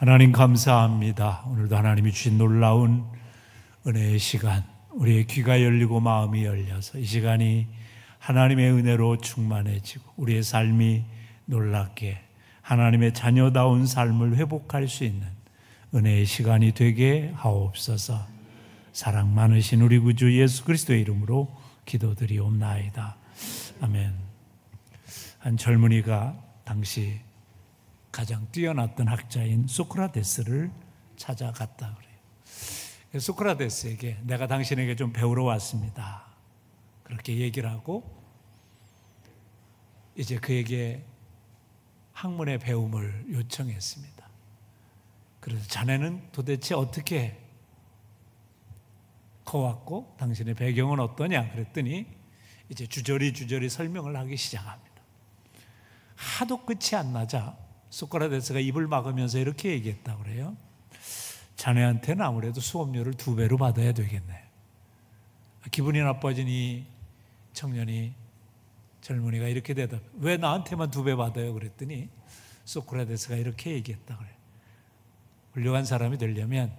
하나님 감사합니다. 오늘도 하나님이 주신 놀라운 은혜의 시간, 우리의 귀가 열리고 마음이 열려서 이 시간이 하나님의 은혜로 충만해지고 우리의 삶이 놀랍게 하나님의 자녀다운 삶을 회복할 수 있는 은혜의 시간이 되게 하옵소서. 사랑 많으신 우리 구주 예수 그리스도의 이름으로 기도드리옵나이다. 아멘. 한 젊은이가 당시 가장 뛰어났던 학자인 소크라테스를 찾아갔다 그래요. 소크라테스에게 내가 당신에게 좀 배우러 왔습니다. 그렇게 얘기를 하고 이제 그에게 학문의 배움을 요청했습니다. 그래서 자네는 도대체 어떻게 커왔고 당신의 배경은 어떠냐 그랬더니 이제 주저리 설명을 하기 시작합니다. 하도 끝이 안 나자 소크라테스가 입을 막으면서 이렇게 얘기했다고 그래요. 자네한테는 아무래도 수업료를 2배로 받아야 되겠네. 기분이 나빠진 이 청년이 젊은이가 이렇게 대답, 왜 나한테만 2배 받아요? 그랬더니 소크라테스가 이렇게 얘기했다고 그래요. 훌륭한 사람이 되려면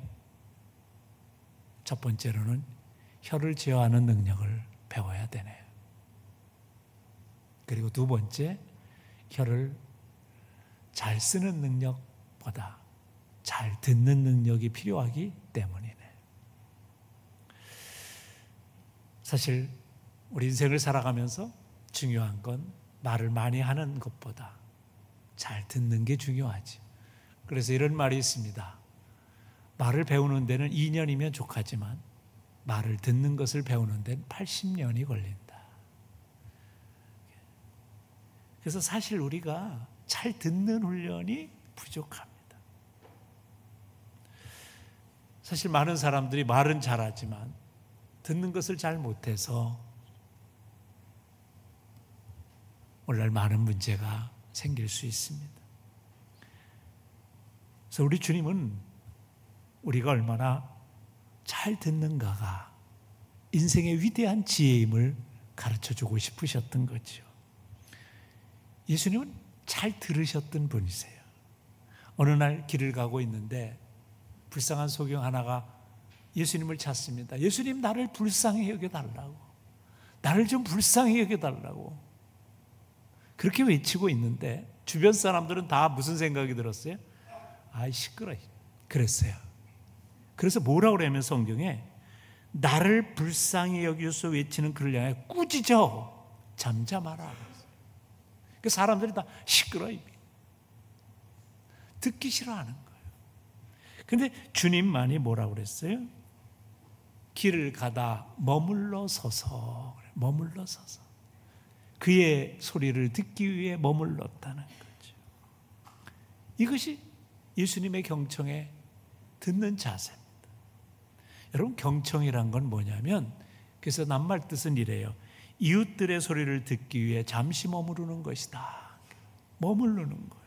첫 번째로는 혀를 제어하는 능력을 배워야 되네요. 그리고 두 번째, 혀를 잘 쓰는 능력보다 잘 듣는 능력이 필요하기 때문이네. 사실 우리 인생을 살아가면서 중요한 건 말을 많이 하는 것보다 잘 듣는 게 중요하지. 그래서 이런 말이 있습니다. 말을 배우는 데는 2년이면 족하지만 말을 듣는 것을 배우는 데는 80년이 걸린다. 그래서 사실 우리가 잘 듣는 훈련이 부족합니다. 사실 많은 사람들이 말은 잘하지만 듣는 것을 잘 못해서 오늘날 많은 문제가 생길 수 있습니다. 그래서 우리 주님은 우리가 얼마나 잘 듣는가가 인생의 위대한 지혜임을 가르쳐주고 싶으셨던 거죠. 예수님은 잘 들으셨던 분이세요. 어느 날 길을 가고 있는데 불쌍한 소경 하나가 예수님을 찾습니다. 예수님, 나를 불쌍히 여겨달라고, 나를 좀 불쌍히 여겨달라고 그렇게 외치고 있는데 주변 사람들은 다 무슨 생각이 들었어요? 아이 시끄러, 그랬어요. 그래서 뭐라고 그러냐면 성경에 나를 불쌍히 여기서 외치는 그를 향해 꾸짖어 잠잠하라. 그 사람들이 다 시끄러워, 듣기 싫어하는 거예요. 그런데 주님만이 뭐라고 그랬어요? 길을 가다 머물러 서서, 머물러 서서 그의 소리를 듣기 위해 머물렀다는 거죠. 이것이 예수님의 경청에 듣는 자세입니다. 여러분, 경청이란 건 뭐냐면, 그래서 낱말 뜻은 이래요. 이웃들의 소리를 듣기 위해 잠시 머무르는 것이다. 머무르는 거예요.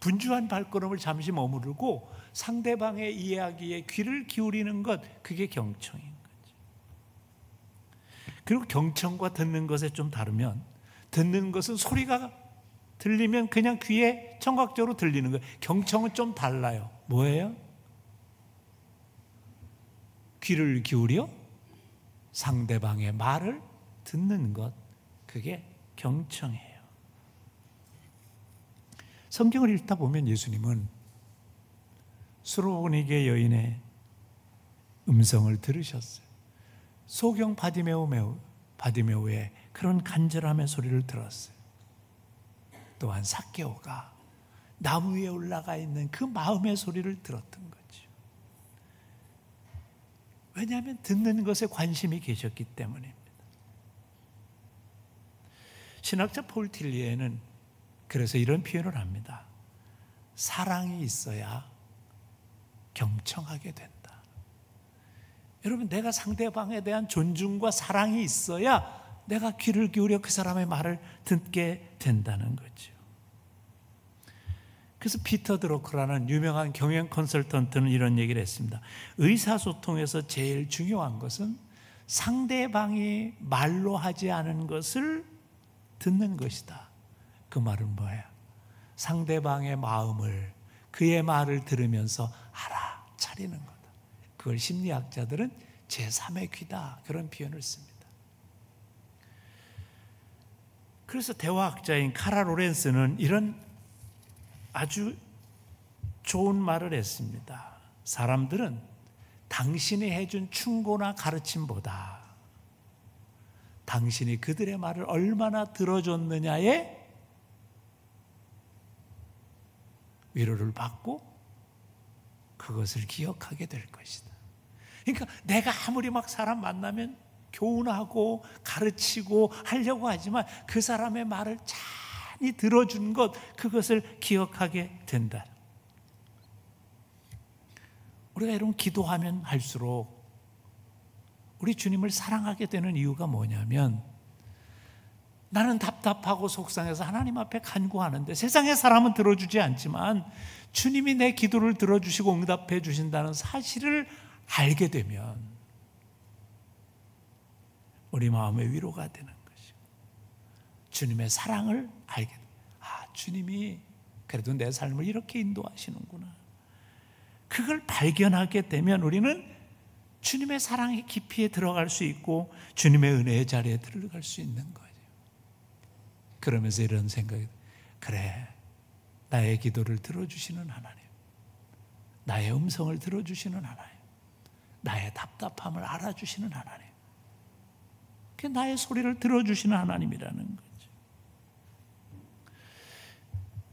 분주한 발걸음을 잠시 머무르고 상대방의 이야기에 귀를 기울이는 것, 그게 경청인 거죠. 그리고 경청과 듣는 것에 좀 다르면, 듣는 것은 소리가 들리면 그냥 귀에 청각적으로 들리는 거예요. 경청은 좀 달라요. 뭐예요? 귀를 기울여 상대방의 말을 듣는 것, 그게 경청이에요. 성경을 읽다 보면 예수님은 수로보니게 여인의 음성을 들으셨어요. 소경 바디메오의 그런 간절함의 소리를 들었어요. 또한 삭개오가 나무 위에 올라가 있는 그 마음의 소리를 들었던 거죠. 왜냐하면 듣는 것에 관심이 계셨기 때문입니다. 신학자 폴 틸리에는 그래서 이런 표현을 합니다. 사랑이 있어야 경청하게 된다. 여러분, 내가 상대방에 대한 존중과 사랑이 있어야 내가 귀를 기울여 그 사람의 말을 듣게 된다는 거죠. 그래서 피터 드로커라는 유명한 경영 컨설턴트는 이런 얘기를 했습니다. 의사소통에서 제일 중요한 것은 상대방이 말로 하지 않은 것을 듣는 것이다. 그 말은 뭐예요? 상대방의 마음을 그의 말을 들으면서 알아차리는 거다. 그걸 심리학자들은 제3의 귀다, 그런 표현을 씁니다. 그래서 대화학자인 카라 로렌스는 이런 아주 좋은 말을 했습니다. 사람들은 당신이 해준 충고나 가르침보다 당신이 그들의 말을 얼마나 들어줬느냐에 위로를 받고 그것을 기억하게 될 것이다. 그러니까 내가 아무리 막 사람 만나면 교훈하고 가르치고 하려고 하지만 그 사람의 말을 찬히 들어준 것, 그것을 기억하게 된다. 우리가 이런 기도하면 할수록 우리 주님을 사랑하게 되는 이유가 뭐냐면, 나는 답답하고 속상해서 하나님 앞에 간구하는데 세상의 사람은 들어주지 않지만 주님이 내 기도를 들어주시고 응답해 주신다는 사실을 알게 되면 우리 마음의 위로가 되는 것이고, 주님의 사랑을 알게 됩니다. 주님이 그래도 내 삶을 이렇게 인도하시는구나. 그걸 발견하게 되면 우리는 주님의 사랑의 깊이에 들어갈 수 있고 주님의 은혜의 자리에 들어갈 수 있는 거예요. 그러면서 이런 생각이, 그래, 나의 기도를 들어주시는 하나님, 나의 음성을 들어주시는 하나님, 나의 답답함을 알아주시는 하나님, 그 나의 소리를 들어주시는 하나님이라는 거죠.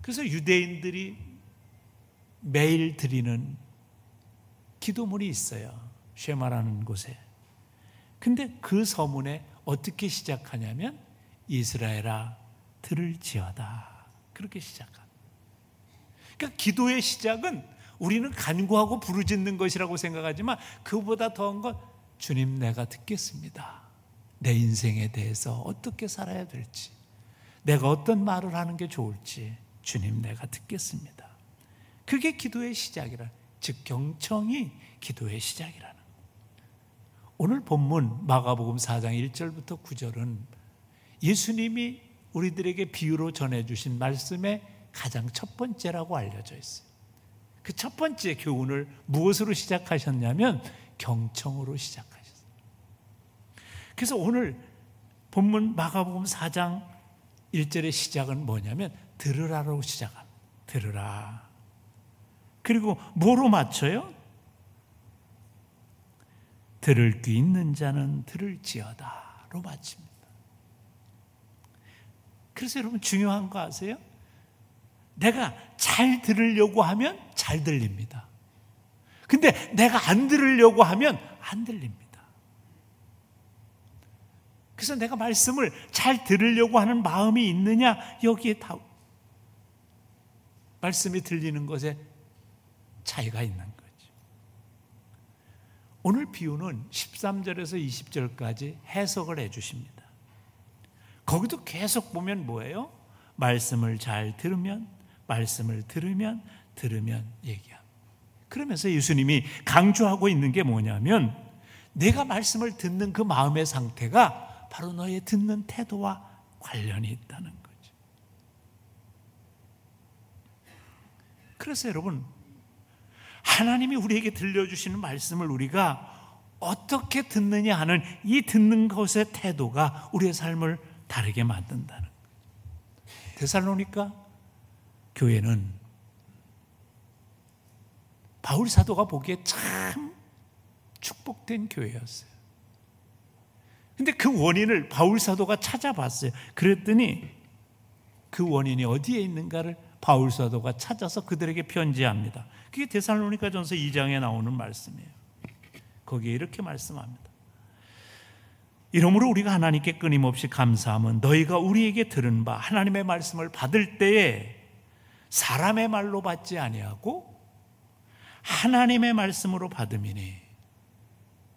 그래서 유대인들이 매일 드리는 기도문이 있어요. 쉐마라는 곳에. 근데 그 서문에 어떻게 시작하냐면 이스라엘아 들을지어다, 그렇게 시작합니다. 그러니까 기도의 시작은 우리는 간구하고 부르짖는 것이라고 생각하지만 그보다 더한 건 주님, 내가 듣겠습니다. 내 인생에 대해서 어떻게 살아야 될지, 내가 어떤 말을 하는 게 좋을지 주님, 내가 듣겠습니다. 그게 기도의 시작이라, 즉 경청이 기도의 시작이라는 거예요. 오늘 본문 마가복음 4장 1절부터 9절은 예수님이 우리들에게 비유로 전해주신 말씀의 가장 첫 번째라고 알려져 있어요. 그 첫 번째 교훈을 무엇으로 시작하셨냐면 경청으로 시작하셨어요. 그래서 오늘 본문 마가복음 4장 1절의 시작은 뭐냐면 들으라로 시작합니다. 들으라. 그리고 뭐로 맞춰요? 들을 귀 있는 자는 들을지어다로 맞춥니다. 그래서 여러분 중요한 거 아세요? 내가 잘 들으려고 하면 잘 들립니다. 근데 내가 안 들으려고 하면 안 들립니다. 그래서 내가 말씀을 잘 들으려고 하는 마음이 있느냐, 여기에 다 말씀이 들리는 것에 차이가 있는 거죠. 오늘 비유는 13절에서 20절까지 해석을 해 주십니다. 거기도 계속 보면 뭐예요? 말씀을 잘 들으면, 말씀을 들으면 얘기합니다. 그러면서 예수님이 강조하고 있는 게 뭐냐면, 내가 말씀을 듣는 그 마음의 상태가 바로 너의 듣는 태도와 관련이 있다는 거죠. 그래서 여러분, 하나님이 우리에게 들려주시는 말씀을 우리가 어떻게 듣느냐 하는 이 듣는 것의 태도가 우리의 삶을 다르게 만든다는 거예요. 데살로니가 교회는 바울 사도가 보기에 참 축복된 교회였어요. 근데 그 원인을 바울 사도가 찾아봤어요. 그랬더니 그 원인이 어디에 있는가를 바울 사도가 찾아서 그들에게 편지합니다. 그게 데살로니가전서 2장에 나오는 말씀이에요. 거기에 이렇게 말씀합니다. 이러므로 우리가 하나님께 끊임없이 감사함은 너희가 우리에게 들은 바 하나님의 말씀을 받을 때에 사람의 말로 받지 아니하고 하나님의 말씀으로 받음이니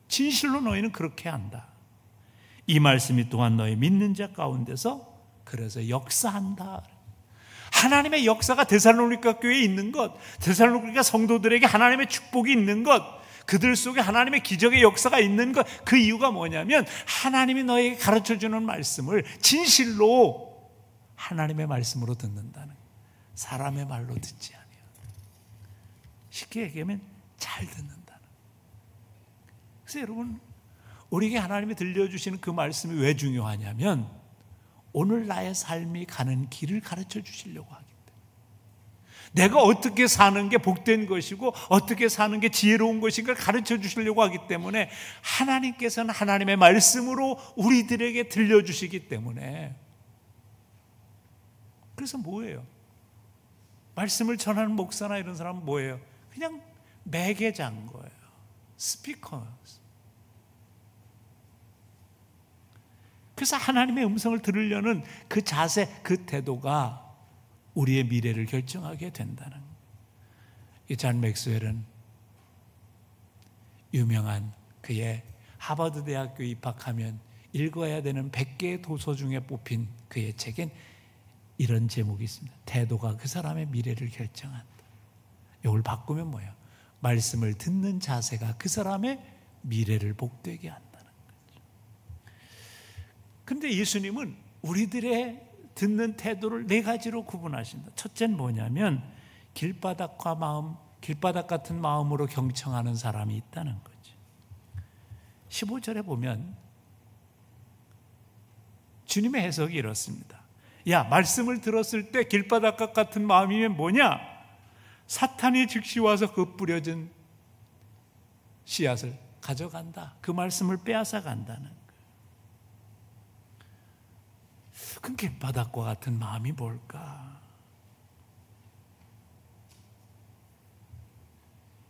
진실로 너희는 그렇게 한다. 이 말씀이 또한 너희 믿는 자 가운데서 그래서 역사한다. 하나님의 역사가 데살로니가 교회에 있는 것, 데살로니가 성도들에게 하나님의 축복이 있는 것, 그들 속에 하나님의 기적의 역사가 있는 것, 그 이유가 뭐냐면 하나님이 너에게 가르쳐주는 말씀을 진실로 하나님의 말씀으로 듣는다는, 사람의 말로 듣지 아니하고. 쉽게 얘기하면 잘 듣는다는. 그래서 여러분, 우리에게 하나님이 들려주시는 그 말씀이 왜 중요하냐면 오늘 나의 삶이 가는 길을 가르쳐 주시려고 하기 때문에, 내가 어떻게 사는 게 복된 것이고 어떻게 사는 게 지혜로운 것인가 가르쳐 주시려고 하기 때문에 하나님께서는 하나님의 말씀으로 우리들에게 들려주시기 때문에. 그래서 뭐예요? 말씀을 전하는 목사나 이런 사람은 뭐예요? 그냥 매개자인 거예요. 스피커. 그래서 하나님의 음성을 들으려는 그 자세, 그 태도가 우리의 미래를 결정하게 된다는 거예요. 이 잔 맥스웰은 유명한 그의 하버드 대학교 입학하면 읽어야 되는 100개의 도서 중에 뽑힌 그의 책엔 이런 제목이 있습니다. 태도가 그 사람의 미래를 결정한다. 이걸 바꾸면 뭐예요? 말씀을 듣는 자세가 그 사람의 미래를 복되게 한다는 거죠. 그런데 예수님은 우리들의 듣는 태도를 4가지로 구분하신다. 첫째는 뭐냐면 길바닥 같은 마음으로 경청하는 사람이 있다는 거죠. 15절에 보면 주님의 해석이 이렇습니다. 야, 말씀을 들었을 때 길바닥 같은 마음이면 뭐냐? 사탄이 즉시 와서 그 뿌려진 씨앗을 가져간다. 그 말씀을 빼앗아 간다는 거예요. 그럼 길바닥과 같은 마음이 뭘까?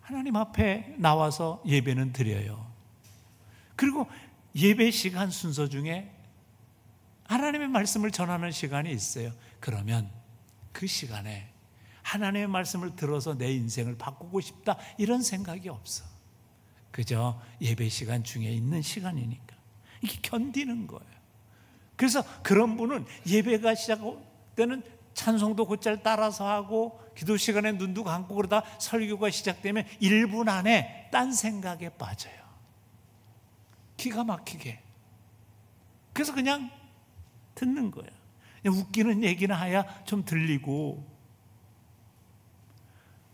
하나님 앞에 나와서 예배는 드려요. 그리고 예배 시간 순서 중에 하나님의 말씀을 전하는 시간이 있어요. 그러면 그 시간에 하나님의 말씀을 들어서 내 인생을 바꾸고 싶다 이런 생각이 없어. 그저 예배 시간 중에 있는 시간이니까 이게 견디는 거예요. 그래서 그런 분은 예배가 시작될 때는 찬송도 곧잘 따라서 하고 기도 시간에 눈도 감고 그러다 설교가 시작되면 1분 안에 딴 생각에 빠져요. 기가 막히게. 그래서 그냥 듣는 거예요. 그냥 웃기는 얘기나 하야 좀 들리고,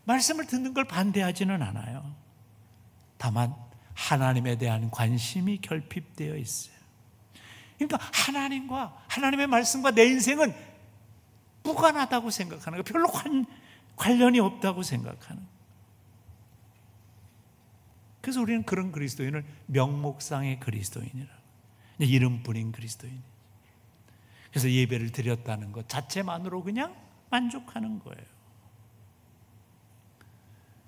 말씀을 듣는 걸 반대하지는 않아요. 다만 하나님에 대한 관심이 결핍되어 있어요. 그러니까 하나님의 말씀과 내 인생은 무관하다고 생각하는 거예요. 별로 관련이 없다고 생각하는 거예요. 그래서 우리는 그런 그리스도인을 명목상의 그리스도인이라고, 이름뿐인 그리스도인. 그래서 예배를 드렸다는 것 자체만으로 그냥 만족하는 거예요.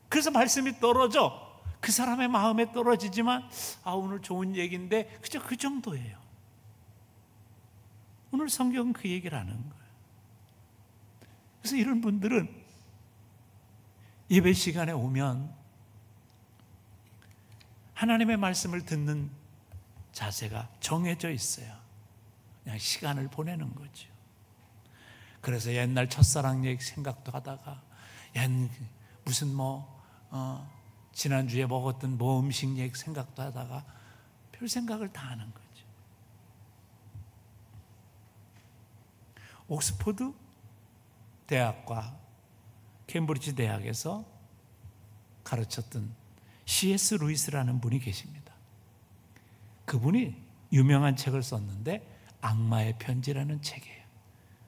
그래서 말씀이 떨어져 그 사람의 마음에 떨어지지만 오늘 좋은 얘기인데 그저 그 정도예요. 오늘 성경은 그 얘기를 하는 거예요. 그래서 이런 분들은 예배 시간에 오면 하나님의 말씀을 듣는 자세가 정해져 있어요. 그냥 시간을 보내는 거죠. 그래서 옛날 첫사랑 얘기 생각도 하다가 무슨 지난주에 먹었던 음식 얘기 생각도 하다가 별 생각을 다 하는 거죠. 옥스퍼드 대학과 캠브리지 대학에서 가르쳤던 C.S. 루이스라는 분이 계십니다. 그분이 유명한 책을 썼는데 악마의 편지라는 책이에요.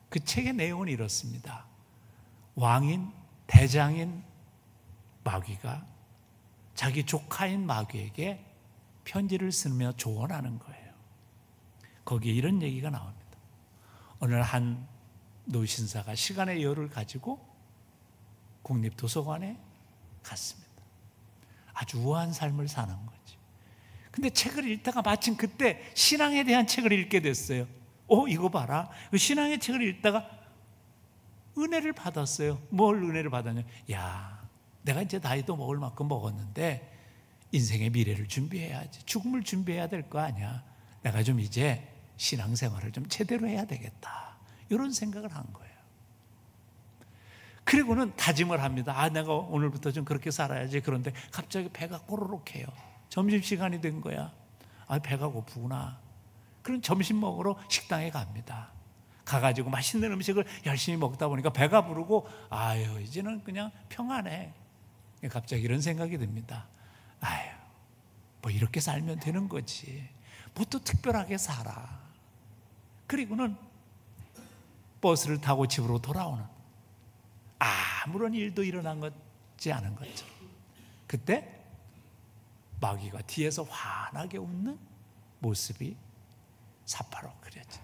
그 책의 내용은 이렇습니다. 대장인 마귀가 자기 조카인 마귀에게 편지를 쓰며 조언하는 거예요. 거기에 이런 얘기가 나옵니다. 오늘 한 노신사가 시간의 여유를 가지고 국립도서관에 갔습니다. 아주 우아한 삶을 사는 거지. 근데 책을 읽다가 마침 그때 신앙에 대한 책을 읽게 됐어요. 이거 봐라. 그 신앙의 책을 읽다가 은혜를 받았어요. 뭘 은혜를 받았냐? 내가 이제 나이도 먹을 만큼 먹었는데 인생의 미래를 준비해야지. 죽음을 준비해야 될 거 아니야. 내가 좀 이제 신앙생활을 좀 제대로 해야 되겠다. 이런 생각을 한 거예요. 그리고는 다짐을 합니다. 내가 오늘부터 좀 그렇게 살아야지. 그런데 갑자기 배가 꼬르륵해요. 점심시간이 된 거야. 배가 고프구나. 그럼 점심 먹으러 식당에 갑니다. 가가지고 맛있는 음식을 열심히 먹다 보니까 배가 부르고 이제는 그냥 평안해. 갑자기 이런 생각이 듭니다. 아유, 뭐 이렇게 살면 되는 거지. 뭐 또 특별하게 살아. 그리고는 버스를 타고 집으로 돌아오는, 아무런 일도 일어난 것지 않은 것처럼. 그때 마귀가 뒤에서 환하게 웃는 모습이 사파로 그려져.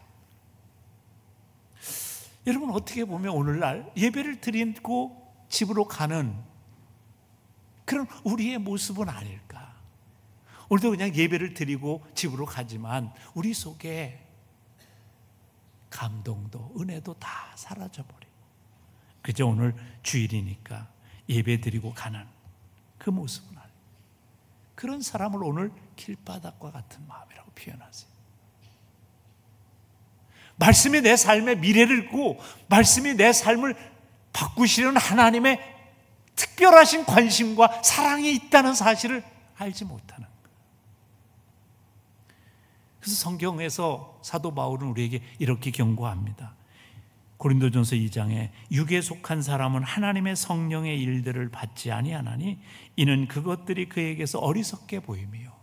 여러분, 어떻게 보면 오늘날 예배를 드리고 집으로 가는 그런 우리의 모습은 아닐까? 우리도 그냥 예배를 드리고 집으로 가지만 우리 속에 감동도 은혜도 다 사라져버리고, 그저 오늘 주일이니까 예배 드리고 가는 그 모습은 아니에요. 그런 사람을 오늘 길바닥과 같은 마음이라고 표현하세요. 말씀이 내 삶의 미래를 꾸고 말씀이 내 삶을 바꾸시려는 하나님의 특별하신 관심과 사랑이 있다는 사실을 알지 못하는 거예요. 그래서 성경에서 사도 바울은 우리에게 이렇게 경고합니다. 고린도전서 2장에 육에 속한 사람은 하나님의 성령의 일들을 받지 아니하나니 이는 그것들이 그에게서 어리석게 보이며,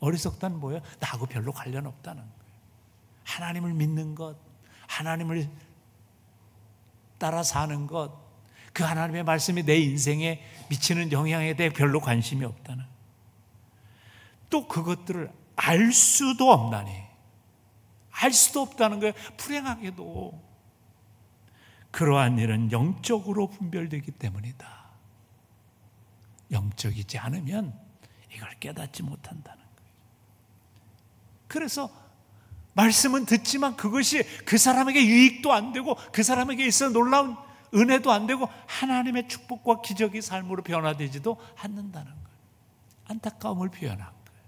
어리석다는 뭐예요? 나하고 별로 관련 없다는 거예요. 하나님을 믿는 것, 하나님을 따라 사는 것, 그 하나님의 말씀이 내 인생에 미치는 영향에 대해 별로 관심이 없다는, 또 그것들을 알 수도 없나니, 알 수도 없다는 거예요. 불행하게도 그러한 일은 영적으로 분별되기 때문이다. 영적이지 않으면 이걸 깨닫지 못한다는 거예요. 그래서 말씀은 듣지만 그것이 그 사람에게 유익도 안 되고 그 사람에게 있어 놀라운 은혜도 안 되고 하나님의 축복과 기적이 삶으로 변화되지도 않는다는 거예요. 안타까움을 표현한 거예요.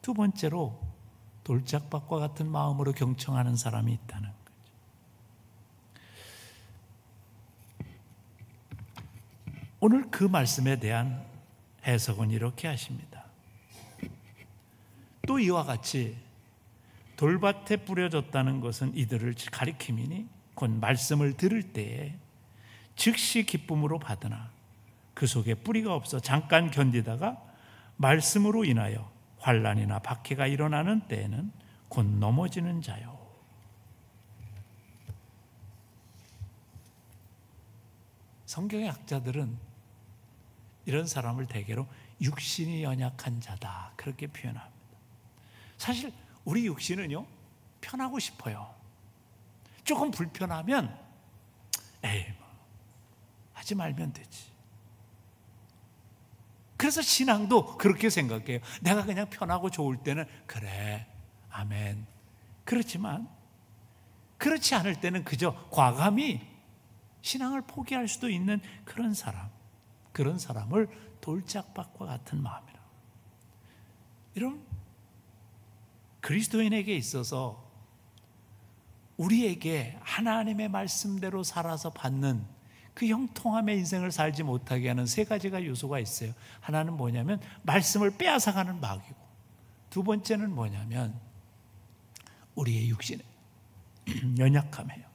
두 번째로 돌짝밭과 같은 마음으로 경청하는 사람이 있다는 거죠. 오늘 그 말씀에 대한 해석은 이렇게 하십니다. 또 이와 같이 돌밭에 뿌려졌다는 것은 이들을 가리킴이니 곧 말씀을 들을 때에 즉시 기쁨으로 받으나 그 속에 뿌리가 없어 잠깐 견디다가 말씀으로 인하여 환난이나 박해가 일어나는 때에는 곧 넘어지는 자요. 성경의 학자들은 이런 사람을 대개로 육신이 연약한 자다 그렇게 표현합니다. 사실 우리 육신은요, 편하고 싶어요. 조금 불편하면 에이 뭐 하지 말면 되지. 그래서 신앙도 그렇게 생각해요. 내가 그냥 편하고 좋을 때는 그래, 아멘. 그렇지만 그렇지 않을 때는 그저 과감히 신앙을 포기할 수도 있는 그런 사람을 돌짝밭과 같은 마음이라고. 이런 그리스도인에게 있어서 우리에게 하나님의 말씀대로 살아서 받는 그 형통함의 인생을 살지 못하게 하는 세 가지가 요소가 있어요. 하나는 뭐냐면 말씀을 빼앗아가는 마귀고, 두 번째는 뭐냐면 우리의 육신의 연약함이에요.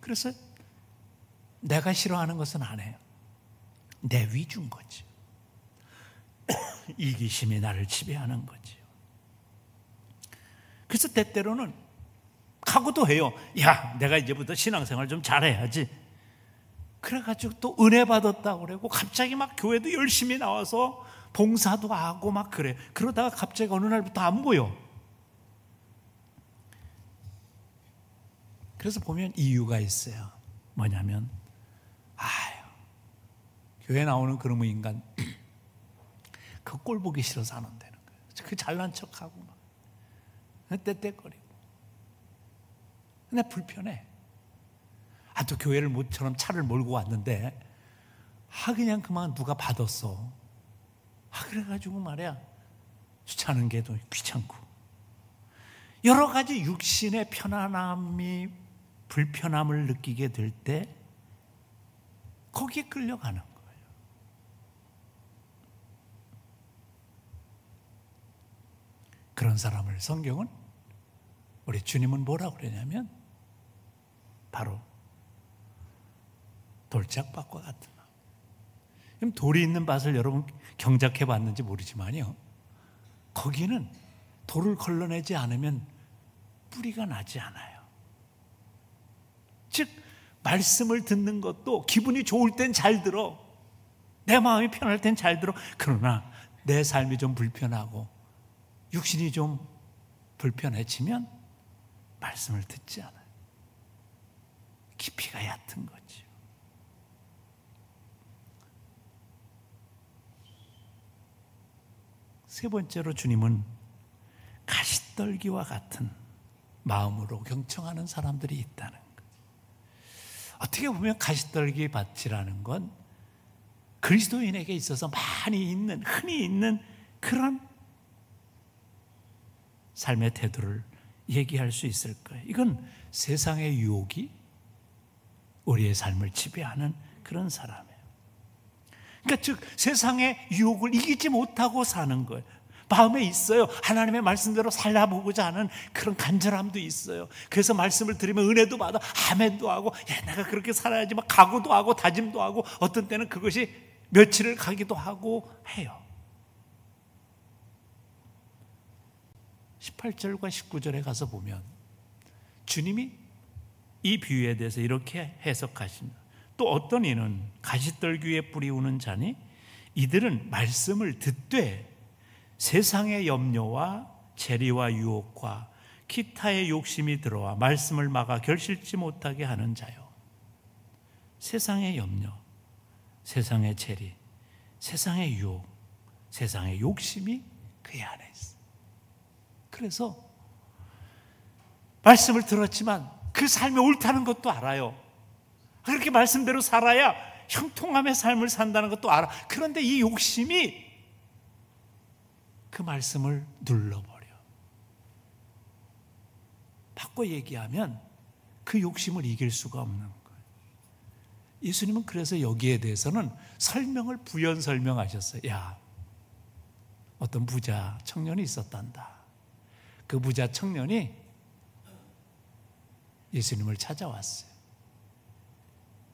그래서 내가 싫어하는 것은 안 해요. 내 위주인 거지. 이기심이 나를 지배하는 거지. 그래서 때때로는 각오도 해요. 야, 내가 이제부터 신앙생활 좀 잘해야지. 그래가지고 또 은혜 받았다고 그러고 갑자기 막 교회도 열심히 나와서 봉사도 하고 막 그래. 그러다가 갑자기 어느 날부터 안 보여. 그래서 보면 이유가 있어요. 뭐냐면 교회 나오는 그놈의 인간 그 꼴 보기 싫어서 안 온다는 거예요. 그 잘난 척하고 막 떼떼거리고. 근데 불편해. 또 교회를 모처럼 차를 몰고 왔는데 그냥 그만 누가 받았어. 그래가지고 말이야, 주차하는 게 더 귀찮고 여러 가지 육신의 편안함이 불편함을 느끼게 될 때 거기에 끌려가는 거예요. 그런 사람을 성경은 우리 주님은 뭐라고 그러냐면 바로 돌짝밭과 같은 마음. 그럼 돌이 있는 밭을 여러분 경작해 봤는지 모르지만요, 거기는 돌을 걸러내지 않으면 뿌리가 나지 않아요. 즉 말씀을 듣는 것도 기분이 좋을 땐 잘 들어, 내 마음이 편할 땐 잘 들어. 그러나 내 삶이 좀 불편하고 육신이 좀 불편해지면 말씀을 듣지 않아요. 깊이가 얕은 거죠. 세 번째로 주님은 가시떨기와 같은 마음으로 경청하는 사람들이 있다는 것. 어떻게 보면 가시떨기 밭이라는 건 그리스도인에게 있어서 많이 있는, 흔히 있는 그런 삶의 태도를 얘기할 수 있을 거예요. 이건 세상의 유혹이 우리의 삶을 지배하는 그런 사람이에요. 그러니까 즉 세상의 유혹을 이기지 못하고 사는 거예요. 마음에 있어요. 하나님의 말씀대로 살아보고자 하는 그런 간절함도 있어요. 그래서 말씀을 들으면 은혜도 받아 아멘도 하고, 야, 내가 그렇게 살아야지 막 각오도 하고 다짐도 하고, 어떤 때는 그것이 며칠을 가기도 하고 해요. 18절과 19절에 가서 보면 주님이 이 비유에 대해서 이렇게 해석하십니다. 또 어떤 이는 가시떨기 위에 뿌리 우는 자니 이들은 말씀을 듣되 세상의 염려와 재리와 유혹과 기타의 욕심이 들어와 말씀을 막아 결실치 못하게 하는 자요. 세상의 염려, 세상의 재리, 세상의 유혹, 세상의 욕심이 그의 안에 있어. 그래서 말씀을 들었지만 그 삶이 옳다는 것도 알아요. 그렇게 말씀대로 살아야 형통함의 삶을 산다는 것도 알아. 그런데 이 욕심이 그 말씀을 눌러버려. 바꿔 얘기하면 그 욕심을 이길 수가 없는 거예요. 예수님은 그래서 여기에 대해서는 설명을 부연 설명하셨어요. 야, 어떤 부자 청년이 있었단다. 그 부자 청년이 예수님을 찾아왔어요.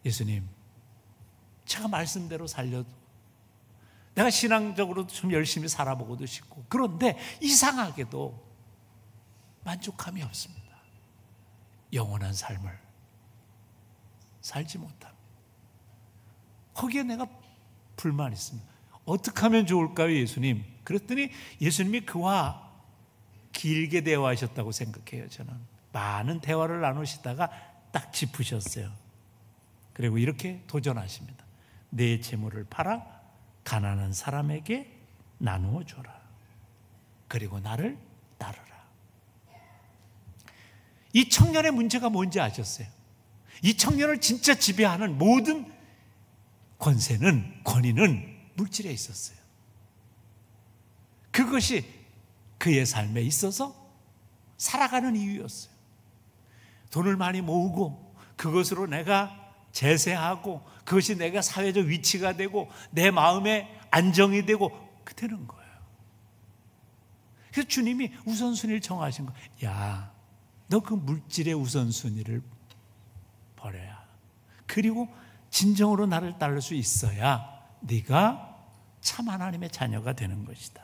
예수님, 제가 말씀대로 살려도, 내가 신앙적으로 좀 열심히 살아보고도 싶고, 그런데 이상하게도 만족함이 없습니다. 영원한 삶을 살지 못합니다. 거기에 내가 불만이 있습니다. 어떻게 하면 좋을까요, 예수님? 그랬더니 예수님이 그와 길게 대화하셨다고 생각해요. 저는 많은 대화를 나누시다가 딱 짚으셨어요. 그리고 이렇게 도전하십니다. 내 재물을 팔아 가난한 사람에게 나누어 줘라. 그리고 나를 따르라. 이 청년의 문제가 뭔지 아셨어요? 이 청년을 진짜 지배하는 모든 권세는, 권위는 물질에 있었어요. 그것이 그의 삶에 있어서 살아가는 이유였어요. 돈을 많이 모으고 그것으로 내가 재세하고 그것이 내가 사회적 위치가 되고 내 마음의 안정이 되고 그되는 거예요. 그래서 주님이 우선순위를 정하신 거예요. 야, 너 그 물질의 우선순위를 버려야, 그리고 진정으로 나를 따를 수 있어야 네가 참 하나님의 자녀가 되는 것이다.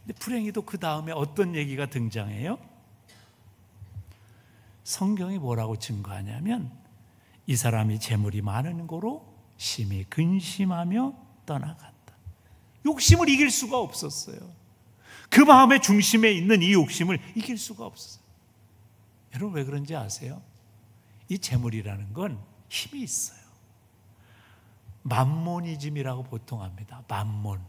근데 불행히도 그 다음에 어떤 얘기가 등장해요? 성경이 뭐라고 증거하냐면 이 사람이 재물이 많은 고로 심히 근심하며 떠나갔다. 욕심을 이길 수가 없었어요. 그 마음의 중심에 있는 이 욕심을 이길 수가 없었어요. 여러분 왜 그런지 아세요? 이 재물이라는 건 힘이 있어요. 맘모니즘이라고 보통 합니다. 맘몬.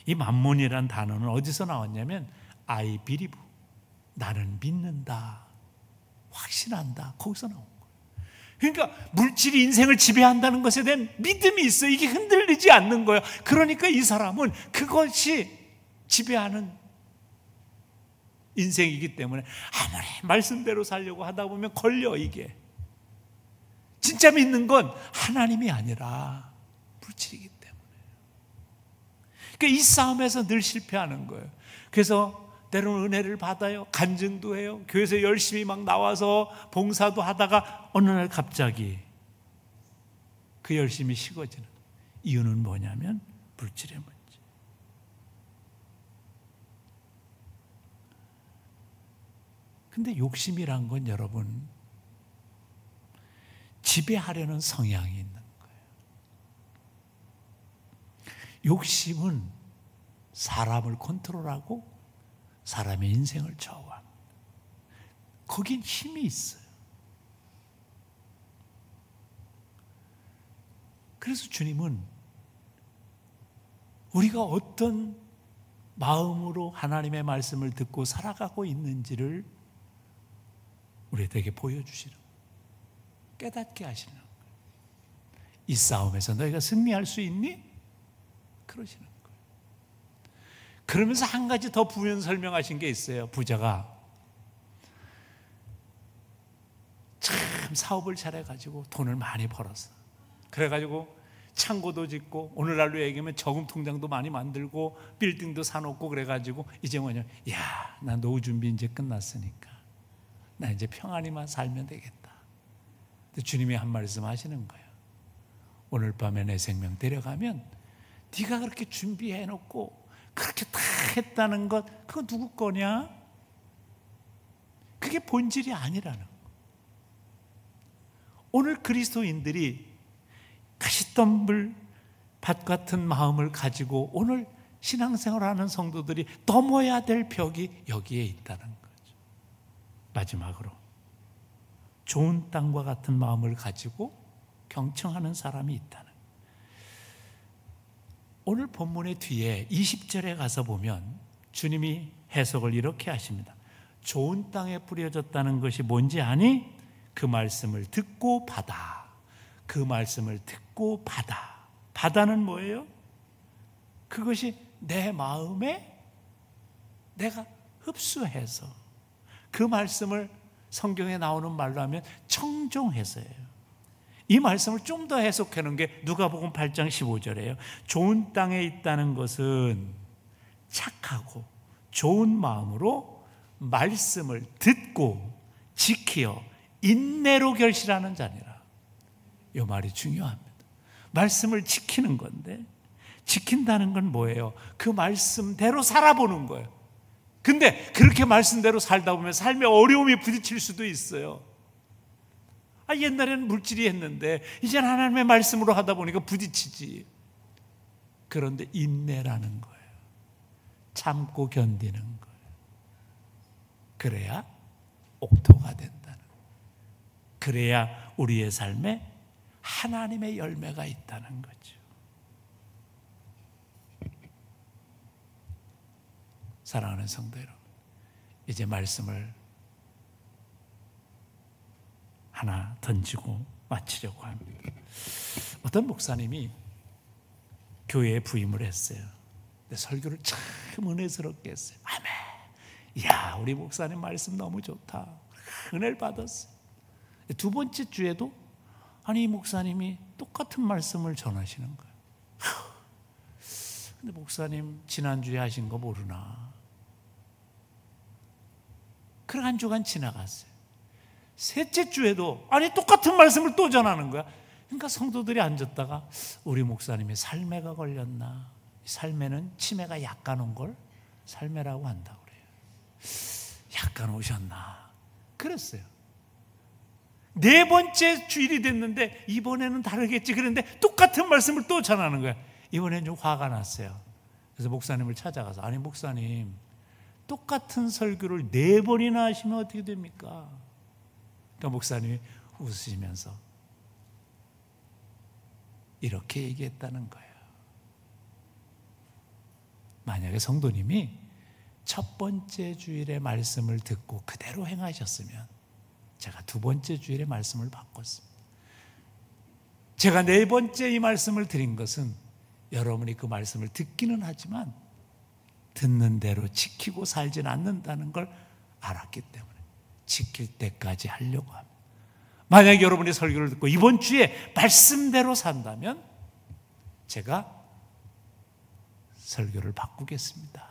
이 맘몬이라는 단어는 어디서 나왔냐면 I believe, 나는 믿는다, 확신한다, 거기서 나온 거예요. 그러니까 물질이 인생을 지배한다는 것에 대한 믿음이 있어요. 이게 흔들리지 않는 거예요. 그러니까 이 사람은 그것이 지배하는 인생이기 때문에 아무리 말씀대로 살려고 하다 보면 걸려. 이게 진짜 믿는 건 하나님이 아니라 물질이기 때문에. 그러니까 이 싸움에서 늘 실패하는 거예요. 그래서 때로는 은혜를 받아요. 간증도 해요. 교회에서 열심히 막 나와서 봉사도 하다가 어느 날 갑자기 그 열심이 식어지는 이유는 뭐냐면 물질의 문제. 근데 욕심이란 건 여러분 지배하려는 성향이 있는 거예요. 욕심은 사람을 컨트롤하고 사람의 인생을 좌우합니다. 거긴 힘이 있어요. 그래서 주님은 우리가 어떤 마음으로 하나님의 말씀을 듣고 살아가고 있는지를 우리에게 보여주시는 거예요. 깨닫게 하시는 거예요. 이 싸움에서 너희가 승리할 수 있니? 그러시는 거예요. 그러면서 한 가지 더 부연 설명하신 게 있어요. 부자가 참 사업을 잘해가지고 돈을 많이 벌었어. 그래가지고 창고도 짓고 오늘날로 얘기하면 저금 통장도 많이 만들고 빌딩도 사놓고 그래가지고 이제 뭐냐, 야, 나 노후 준비 이제 끝났으니까 나 이제 평안히만 살면 되겠다. 근데 주님이 한 말씀 하시는 거예요. 오늘 밤에 내 생명 데려가면 네가 그렇게 준비해놓고 그렇게 다 했다는 것, 그거 누구 거냐? 그게 본질이 아니라는 거. 오늘 그리스도인들이 가시덤불 밭 같은 마음을 가지고 오늘 신앙생활하는 성도들이 넘어야 될 벽이 여기에 있다는 거죠. 마지막으로 좋은 땅과 같은 마음을 가지고 경청하는 사람이 있다는 거예요. 오늘 본문의 뒤에 20절에 가서 보면 주님이 해석을 이렇게 하십니다. 좋은 땅에 뿌려졌다는 것이 뭔지 아니? 그 말씀을 듣고 받아. 그 말씀을 듣고 받아. 받아는 뭐예요? 그것이 내 마음에 내가 흡수해서 그 말씀을 성경에 나오는 말로 하면 청종해서예요. 이 말씀을 좀 더 해석해 놓은 게 누가복음 8장 15절이에요. 좋은 땅에 있다는 것은 착하고 좋은 마음으로 말씀을 듣고 지키어 인내로 결실하는 자니라. 이 말이 중요합니다. 말씀을 지키는 건데, 지킨다는 건 뭐예요? 그 말씀대로 살아보는 거예요. 근데 그렇게 말씀대로 살다 보면 삶에 어려움이 부딪힐 수도 있어요. 옛날에는 물질이 했는데 이제는 하나님의 말씀으로 하다 보니까 부딪히지. 그런데 인내라는 거예요. 참고 견디는 거예요. 그래야 옥토가 된다는 거예요. 그래야 우리의 삶에 하나님의 열매가 있다는 거죠. 사랑하는 성도 여러분, 이제 말씀을 하나 던지고 마치려고 합니다. 어떤 목사님이 교회에 부임을 했어요. 근데 설교를 참 은혜스럽게 했어요. 아멘. 이야, 우리 목사님 말씀 너무 좋다. 은혜를 받았어요. 두 번째 주에도 아니, 이 목사님이 똑같은 말씀을 전하시는 거예요. 근데 목사님 지난주에 하신 거 모르나? 그래 한 주간 지나갔어요. 셋째 주에도 아니 똑같은 말씀을 또 전하는 거야. 그러니까 성도들이 앉았다가 우리 목사님이 살매가 걸렸나? 살매는 치매가 약간 온 걸 살매라고 한다고 그래요. 약간 오셨나? 그랬어요. 네 번째 주일이 됐는데 이번에는 다르겠지. 그런데 똑같은 말씀을 또 전하는 거야. 이번에는 좀 화가 났어요. 그래서 목사님을 찾아가서 아니 목사님 똑같은 설교를 4번이나 하시면 어떻게 됩니까? 그러니까 목사님이 웃으시면서 이렇게 얘기했다는 거예요. 만약에 성도님이 첫 번째 주일의 말씀을 듣고 그대로 행하셨으면 제가 두 번째 주일의 말씀을 바꿨습니다. 제가 네 번째 이 말씀을 드린 것은 여러분이 그 말씀을 듣기는 하지만 듣는 대로 지키고 살지는 않는다는 걸 알았기 때문에 지킬 때까지 하려고 합니다. 만약 여러분이 설교를 듣고 이번 주에 말씀대로 산다면 제가 설교를 바꾸겠습니다.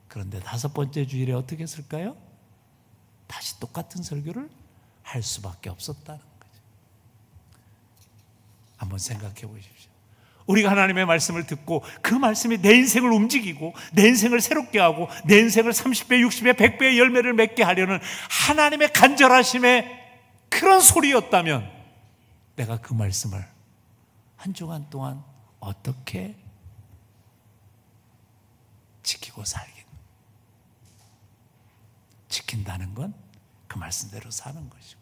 그런데 5번째 주일에 어떻게 했을까요? 다시 똑같은 설교를 할 수밖에 없었다는 거죠. 한번 생각해 보십시오. 우리가 하나님의 말씀을 듣고 그 말씀이 내 인생을 움직이고 내 인생을 새롭게 하고 내 인생을 30배, 60배, 100배의 열매를 맺게 하려는 하나님의 간절하심의 그런 소리였다면 내가 그 말씀을 한 주간 동안 어떻게 지키고 살겠노? 지킨다는 건 그 말씀대로 사는 것이고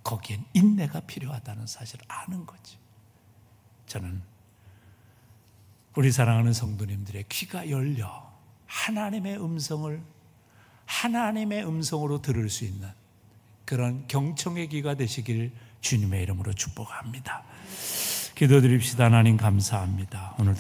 거기엔 인내가 필요하다는 사실을 아는 거지. 저는 우리 사랑하는 성도님들의 귀가 열려 하나님의 음성으로 들을 수 있는 그런 경청의 귀가 되시길 주님의 이름으로 축복합니다. 기도드립시다. 하나님 감사합니다. 오늘도